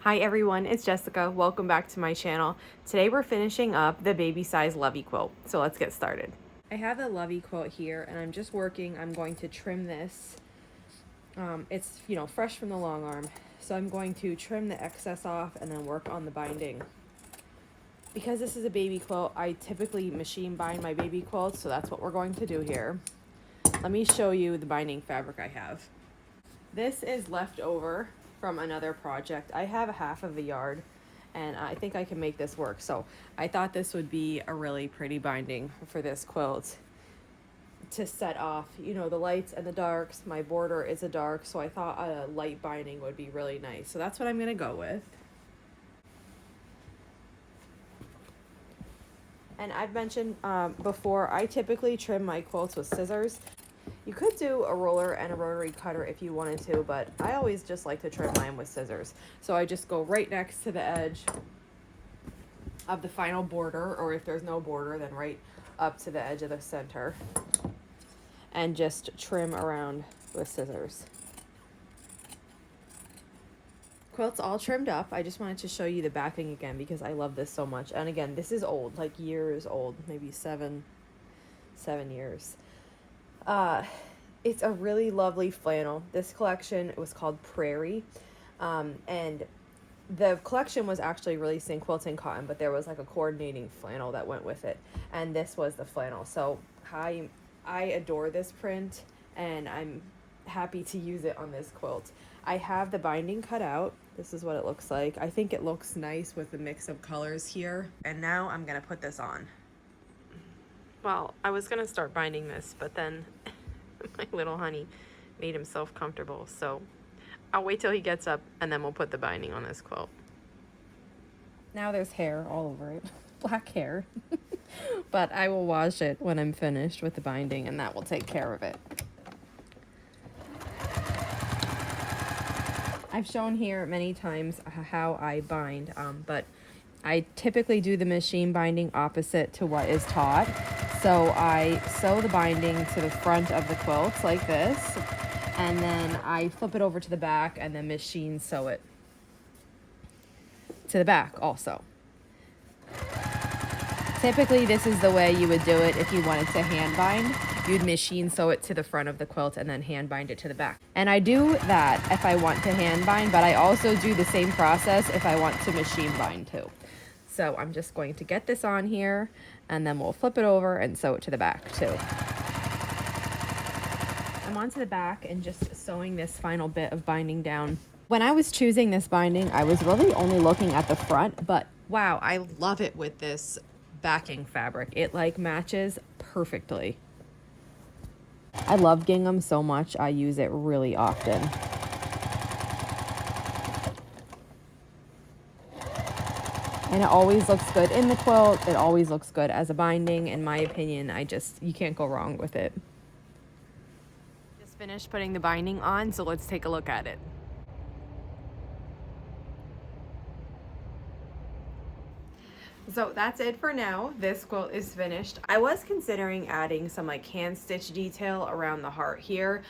Hi everyone, it's Jessica. Welcome back to my channel. Today we're finishing up the baby size Lovey Quilt. So let's get started. I have the Lovey Quilt here and I'm just working. I'm going to trim this. It's, fresh from the long arm. So I'm going to trim the excess off and then work on the binding. Because this is a baby quilt, I typically machine bind my baby quilts, so that's what we're going to do here. Let me show you the binding fabric I have. This is left over from another project. I have half of a yard and I think I can make this work. So I thought this would be a really pretty binding for this quilt to set off, the lights and the darks. My border is a dark, so I thought a light binding would be really nice. So that's what I'm gonna go with. And I've mentioned before, I typically trim my quilts with scissors. You could do a roller and a rotary cutter if you wanted to, but I always just like to trim mine with scissors. So I just go right next to the edge of the final border, or if there's no border, then right up to the edge of the center, and just trim around with scissors. Quilt's all trimmed up. I just wanted to show you the backing again because I love this so much. And again, this is old, like years old, maybe seven years. It's a really lovely flannel. This collection was called Prairie, and the collection was actually released in Quilts and Cotton, but there was like a coordinating flannel that went with it, and this was the flannel. So I adore this print and I'm happy to use it on this quilt. I have the binding cut out. This is what it looks like. I think it looks nice with the mix of colors here. And now I'm gonna put this on. Well, I was gonna start binding this, but then my little honey made himself comfortable. So I'll wait till he gets up and then we'll put the binding on this quilt. Now there's hair all over it, black hair. But I will wash it when I'm finished with the binding and that will take care of it. I've shown here many times how I bind, but I typically do the machine binding opposite to what is taught. So I sew the binding to the front of the quilt like this, and then I flip it over to the back and then machine sew it to the back also. Typically this is the way you would do it if you wanted to hand bind. You'd machine sew it to the front of the quilt and then hand bind it to the back. And I do that if I want to hand bind, but I also do the same process if I want to machine bind too. So I'm just going to get this on here and then we'll flip it over and sew it to the back too. I'm onto the back and just sewing this final bit of binding down. When I was choosing this binding, I was really only looking at the front, but wow, I love it with this backing fabric. It like matches perfectly. I love gingham so much, I use it really often. And it always looks good in the quilt. It always looks good as a binding. In my opinion, you can't go wrong with it. Just finished putting the binding on, so let's take a look at it. So that's it for now. This quilt is finished. I was considering adding some like hand stitch detail around the heart here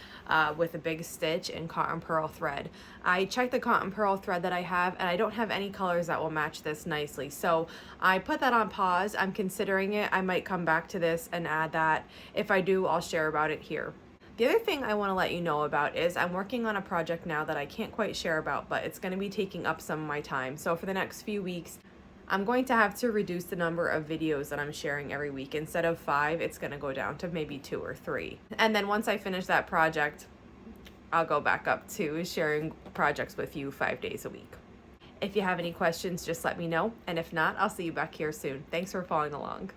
with a big stitch in cotton pearl thread. I checked the cotton pearl thread that I have and I don't have any colors that will match this nicely. So I put that on pause. I'm considering it. I might come back to this and add that. If I do, I'll share about it here. The other thing I want to let you know about is I'm working on a project now that I can't quite share about, but it's going to be taking up some of my time. So for the next few weeks, I'm going to have to reduce the number of videos that I'm sharing every week. Instead of 5, it's going to go down to maybe 2 or 3. And then once I finish that project, I'll go back up to sharing projects with you 5 days a week. If you have any questions, just let me know. And if not, I'll see you back here soon. Thanks for following along.